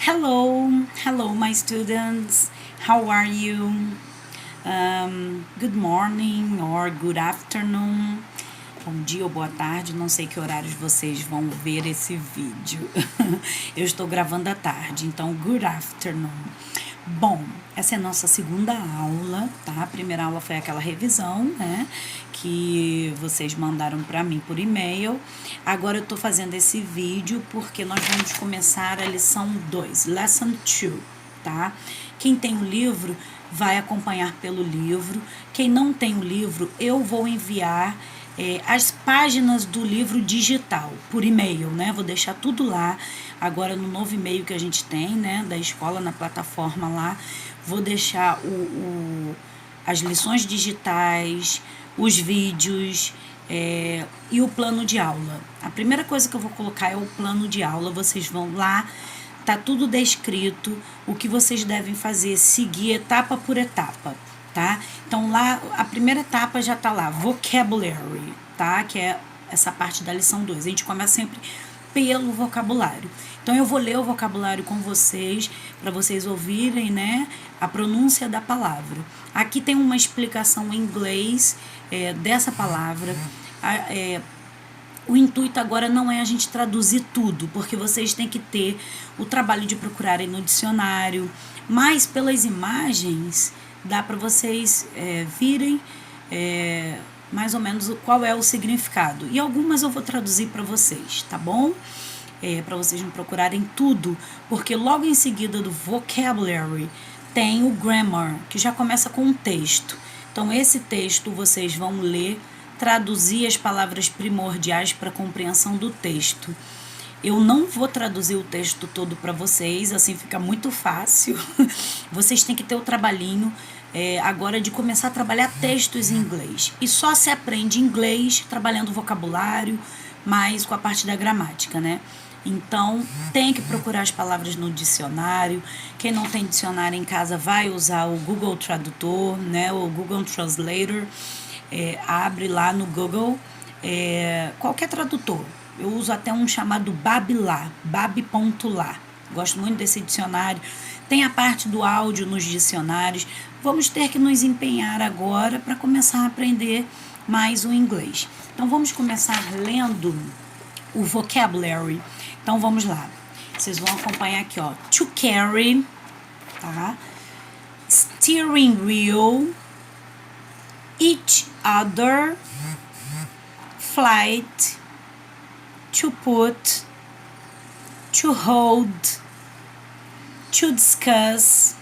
Hello, my students. How are you? Good morning or good afternoon. Bom dia ou boa tarde, não sei que horários vocês vão ver esse vídeo. Eu estou gravando à tarde, então good afternoon. Bom, essa é a nossa segunda aula, tá? A primeira aula foi aquela revisão, né? Que vocês mandaram para mim por e-mail. Agora eu tô fazendo esse vídeo porque nós vamos começar a lição 2, Lesson 2, tá? Quem tem o livro vai acompanhar pelo livro. Quem não tem o livro, eu vou enviar as páginas do livro digital por e-mail, né? Vou deixar tudo lá agora no novo e-mail que a gente tem, né? Da escola na plataforma lá. Vou deixar as lições digitais, os vídeos e o plano de aula. A primeira coisa que eu vou colocar é o plano de aula. Vocês vão lá, tá tudo descrito, o que vocês devem fazer, seguir etapa por etapa. Tá? Então lá, a primeira etapa já tá lá, vocabulary, tá? Que é essa parte da lição 2. A gente começa sempre pelo vocabulário. Então eu vou ler o vocabulário com vocês, para vocês ouvirem, né, a pronúncia da palavra. Aqui tem uma explicação em inglês dessa palavra. O intuito agora não é a gente traduzir tudo, porque vocês têm que ter o trabalho de procurarem no dicionário, mas pelas imagens dá para vocês virem mais ou menos qual é o significado. E algumas eu vou traduzir para vocês, tá bom? Para vocês não procurarem tudo, porque logo em seguida do vocabulary tem o grammar, que já começa com um texto. Então esse texto vocês vão ler, traduzir as palavras primordiais para a compreensão do texto. Eu não vou traduzir o texto todo para vocês, assim fica muito fácil. Vocês têm que ter o trabalhinho agora de começar a trabalhar textos em inglês. E só se aprende inglês trabalhando o vocabulário, mais com a parte da gramática, né? Então, tem que procurar as palavras no dicionário. Quem não tem dicionário em casa vai usar o Google Tradutor, né? O Google Translator. Abre lá no Google qualquer tradutor. Eu uso até um chamado Babilá, bab.lá. Gosto muito desse dicionário. Tem a parte do áudio nos dicionários. Vamos ter que nos empenhar agora para começar a aprender mais o inglês. Então, vamos começar lendo o vocabulary. Então, vamos lá. Vocês vão acompanhar aqui, ó. To carry, tá? Steering wheel, each other, flight, to put, to hold, to discuss,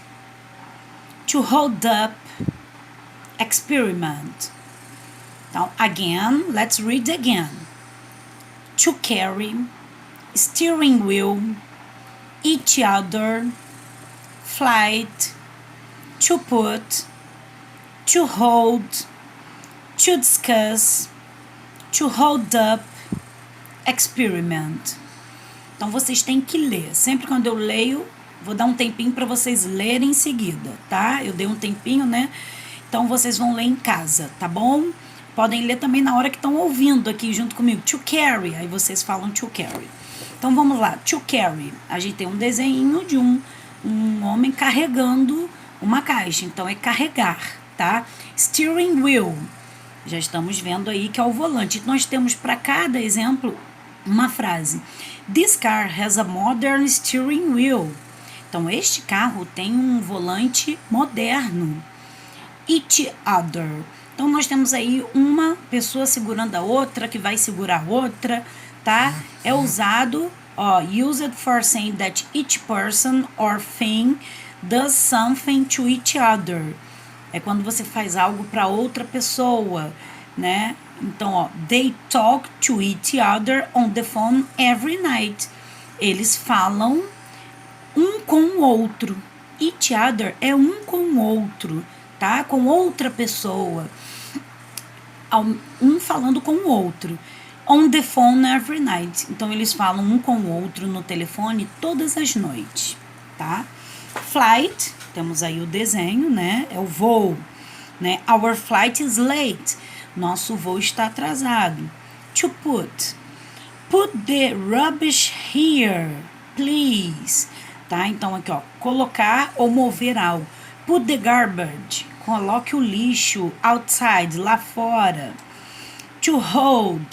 to hold up, experiment. Então, again, let's read again. To carry, steering wheel, each other, flight, to put, to hold, to discuss, to hold up, experiment. Então, vocês têm que ler. Sempre quando eu leio, vou dar um tempinho para vocês lerem em seguida, tá? Eu dei um tempinho, né? Então, vocês vão ler em casa, tá bom? Podem ler também na hora que estão ouvindo aqui junto comigo. To carry. Aí vocês falam to carry. Então, vamos lá. To carry. A gente tem um desenho de um homem carregando uma caixa. Então, é carregar, tá? Steering wheel. Já estamos vendo aí que é o volante. Nós temos para cada exemplo uma frase. This car has a modern steering wheel. Então, este carro tem um volante moderno. Each other. Então, nós temos aí uma pessoa segurando a outra, que vai segurar a outra, tá? É usado, used for saying that each person or thing does something to each other. É quando você faz algo para outra pessoa, né? Então, they talk to each other on the phone every night. Eles falam um com o outro. Each other é um com o outro, tá? Com outra pessoa. Um falando com o outro. On the phone every night. Então, eles falam um com o outro no telefone todas as noites, tá? Flight, temos aí o desenho, né? É o voo, né? Our flight is late. Nosso voo está atrasado. To put. Put the rubbish here, please. tá? Então aqui, ó, colocar ou mover algo. Put the garbage, coloque o lixo outside, lá fora. To hold,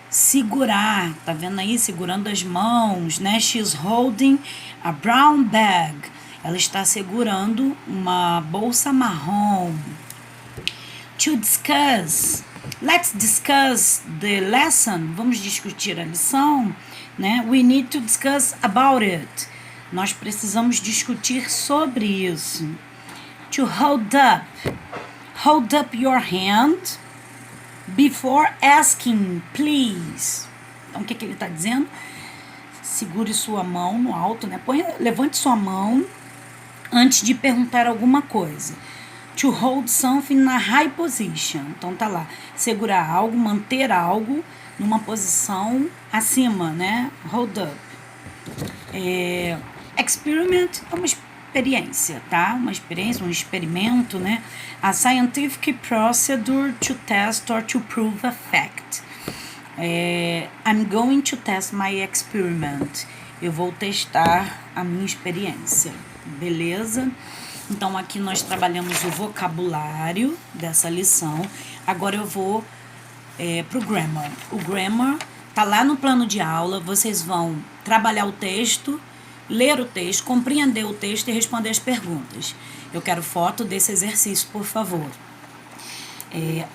segurar, tá vendo aí? Segurando as mãos, né? She's holding a brown bag. Ela está segurando uma bolsa marrom. To discuss, let's discuss the lesson. Vamos discutir a lição, né? We need to discuss about it. Nós precisamos discutir sobre isso. To hold up your hand before asking, please. Então, o que ele está dizendo? Segure sua mão no alto, né? Levante sua mão antes de perguntar alguma coisa. To hold something na high position. Então, tá lá. Segurar algo, manter algo numa posição acima, né? Hold up. Experiment é uma experiência, tá? Uma experiência, um experimento, né? A scientific procedure to test or to prove a fact. I'm going to test my experiment. Eu vou testar a minha experiência. Beleza? Então, aqui nós trabalhamos o vocabulário dessa lição. Agora eu vou pro grammar. O grammar tá lá no plano de aula. Vocês vão trabalhar o texto, ler o texto, compreender o texto e responder as perguntas. Eu quero foto desse exercício, por favor.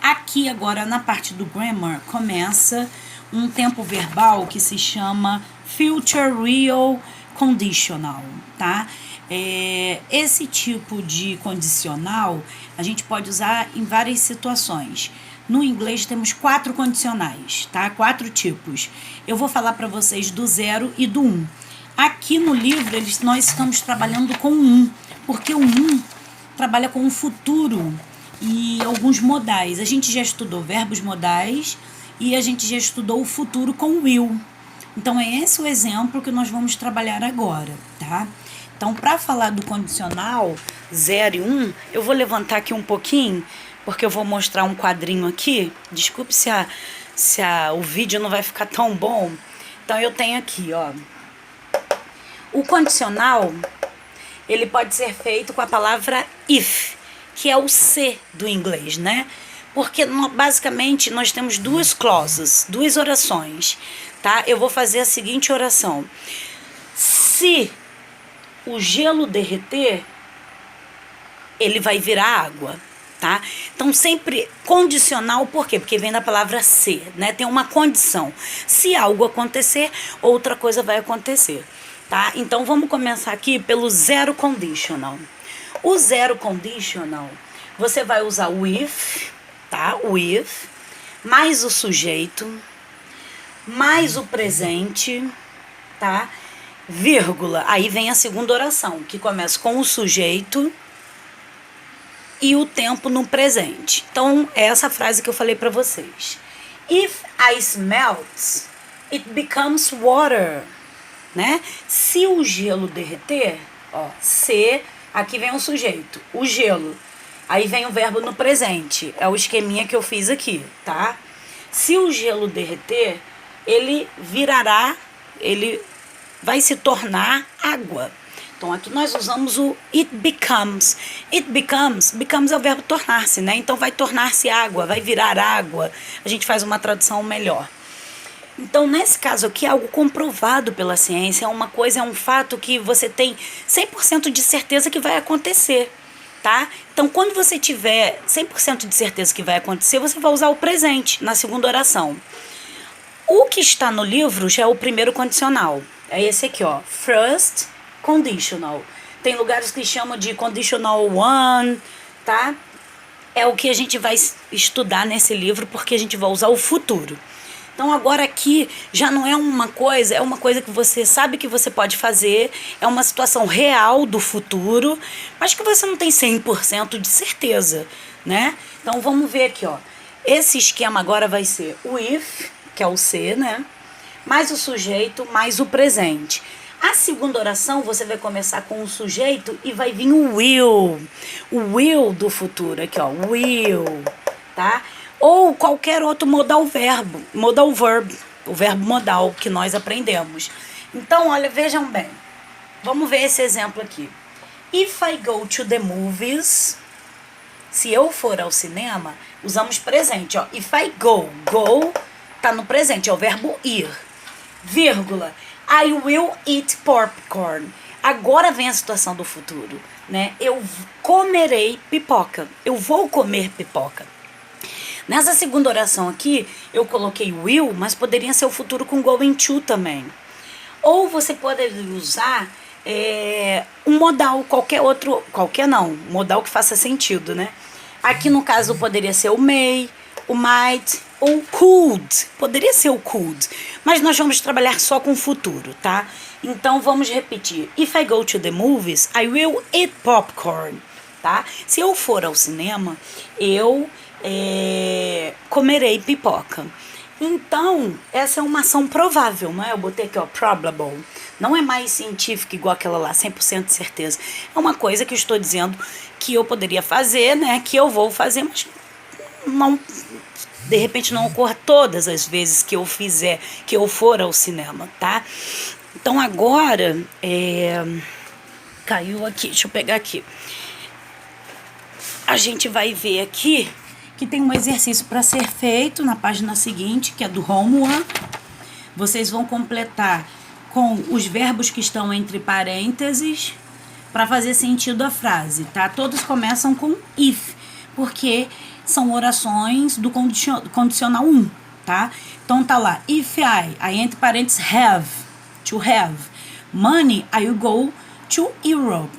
Aqui agora na parte do grammar começa um tempo verbal que se chama future real conditional, tá? Esse tipo de condicional a gente pode usar em várias situações. No inglês temos 4 condicionais, tá? 4 tipos. Eu vou falar para vocês do 0 e do 1. Aqui no livro nós estamos trabalhando com o 1, porque o 1 trabalha com o futuro e alguns modais. A gente já estudou verbos modais e a gente já estudou o futuro com will. Então é esse o exemplo que nós vamos trabalhar agora, tá? Então, para falar do condicional 0 e 1, eu vou levantar aqui um pouquinho, porque eu vou mostrar um quadrinho aqui. Desculpe se o vídeo não vai ficar tão bom. Então, eu tenho aqui, ó. O condicional, ele pode ser feito com a palavra if, que é o se do inglês, né? Porque, basicamente, nós temos 2 clauses, 2 orações, tá? Eu vou fazer a seguinte oração. Se o gelo derreter, ele vai virar água, tá? Então, sempre condicional, por quê? Porque vem da palavra se, né? Tem uma condição. Se algo acontecer, outra coisa vai acontecer, tá? Então, vamos começar aqui pelo 0 conditional. O 0 conditional, você vai usar o if, tá? O if, mais o sujeito, mais o presente, tá? Vírgula, aí vem a segunda oração, que começa com o sujeito e o tempo no presente. Então, é essa frase que eu falei para vocês. If ice melts, it becomes water, né? Se o gelo derreter, ó, se, aqui vem o sujeito, o gelo. Aí vem o verbo no presente, é o esqueminha que eu fiz aqui, tá? Se o gelo derreter, ele vai se tornar água. Então, aqui nós usamos o it becomes. It becomes é o verbo tornar-se, né? Então, vai tornar-se água, vai virar água. A gente faz uma tradução melhor. Então, nesse caso aqui, é algo comprovado pela ciência, é um fato que você tem 100% de certeza que vai acontecer, tá? Então, quando você tiver 100% de certeza que vai acontecer, você vai usar o presente na segunda oração. O que está no livro já é o primeiro condicional. É esse aqui, ó. First conditional. Tem lugares que chamam de conditional one, tá? É o que a gente vai estudar nesse livro, porque a gente vai usar o futuro. Então, agora aqui já não é uma coisa, é uma coisa que você sabe que você pode fazer, é uma situação real do futuro, mas que você não tem 100% de certeza, né? Então, vamos ver aqui, ó. Esse esquema agora vai ser o if, que é o se, né? Mais o sujeito, mais o presente. A segunda oração, você vai começar com o sujeito e vai vir o will do futuro, aqui ó, will, tá? Ou qualquer outro modal verb, o verbo modal que nós aprendemos. Então, olha, vejam bem, Vamos ver esse exemplo aqui. If I go to the movies, se eu for ao cinema, usamos presente, ó. If I go, go tá no presente, é o verbo ir. Vírgula. I will eat popcorn. Agora vem a situação do futuro, né? Eu comerei pipoca. Eu vou comer pipoca. Nessa segunda oração aqui, eu coloquei will, mas poderia ser o futuro com going to também. Ou você pode usar um modal, modal que faça sentido, né? Aqui no caso poderia ser o may, o might ou could. Poderia ser o could, mas nós vamos trabalhar só com o futuro, tá? Então vamos repetir. If I go to the movies, I will eat popcorn, tá? Se eu for ao cinema, eu comerei pipoca. Então, essa é uma ação provável, não é? Eu botei aqui, ó, probable. Não é mais científica igual aquela lá, 100% de certeza. É uma coisa que eu estou dizendo que eu poderia fazer, né? Que eu vou fazer, mas não, de repente não ocorra todas as vezes que eu fizer, que eu for ao cinema, tá? Então agora, caiu aqui, deixa eu pegar aqui. A gente vai ver aqui que tem um exercício para ser feito na página seguinte, que é do homework. Vocês vão completar com os verbos que estão entre parênteses para fazer sentido a frase, tá? Todos começam com if, porque são orações do condicional 1, tá? Então tá lá, if I, aí entre parênteses have, to have. Money, I will go to Europe,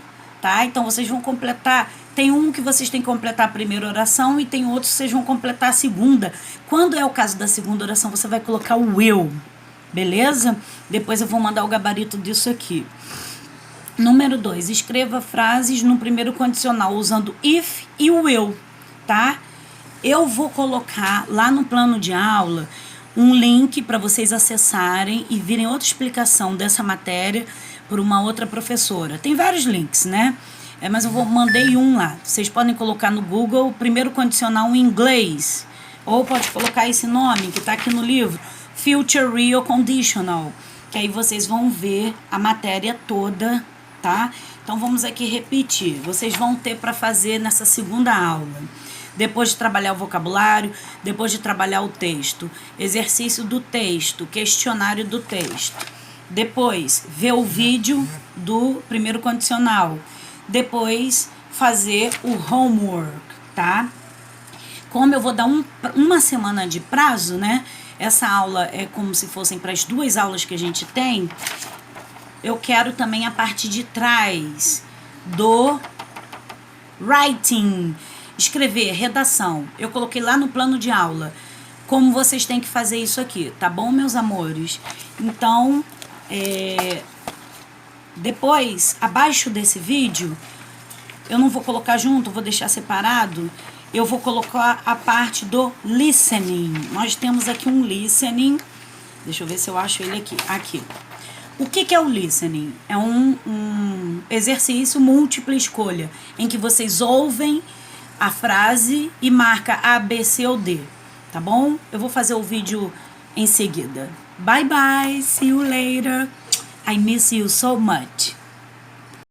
tá? Então vocês vão completar. Tem um que vocês têm que completar a primeira oração e tem outros que vocês vão completar a segunda. Quando é o caso da segunda oração, você vai colocar o will, beleza? Depois eu vou mandar o gabarito disso aqui. Número 2, escreva frases no primeiro condicional usando if e will, tá? Eu vou colocar lá no plano de aula um link para vocês acessarem e virem outra explicação dessa matéria por uma outra professora. Tem vários links, né? Mas eu mandei um lá. Vocês podem colocar no Google primeiro condicional em inglês. Ou pode colocar esse nome que está aqui no livro, Future Real Conditional. Que aí vocês vão ver a matéria toda, tá? Então vamos aqui repetir. Vocês vão ter para fazer nessa segunda aula. Depois de trabalhar o vocabulário, depois de trabalhar o texto, exercício do texto, questionário do texto. Depois, ver o vídeo do primeiro condicional. Depois fazer o homework, tá? Como eu vou dar uma semana de prazo, né? Essa aula é como se fossem para as 2 aulas que a gente tem. Eu quero também a parte de trás do writing, escrever, redação. Eu coloquei lá no plano de aula como vocês têm que fazer isso aqui, tá bom, meus amores? Então, depois, abaixo desse vídeo, eu não vou colocar junto, vou deixar separado, eu vou colocar a parte do listening. Nós temos aqui um listening, deixa eu ver se eu acho ele aqui. Aqui. O que é o listening? É um exercício múltipla escolha, em que vocês ouvem a frase e marca A, B, C ou D, tá bom? Eu vou fazer o vídeo em seguida. Bye bye, see you later. I miss you so much.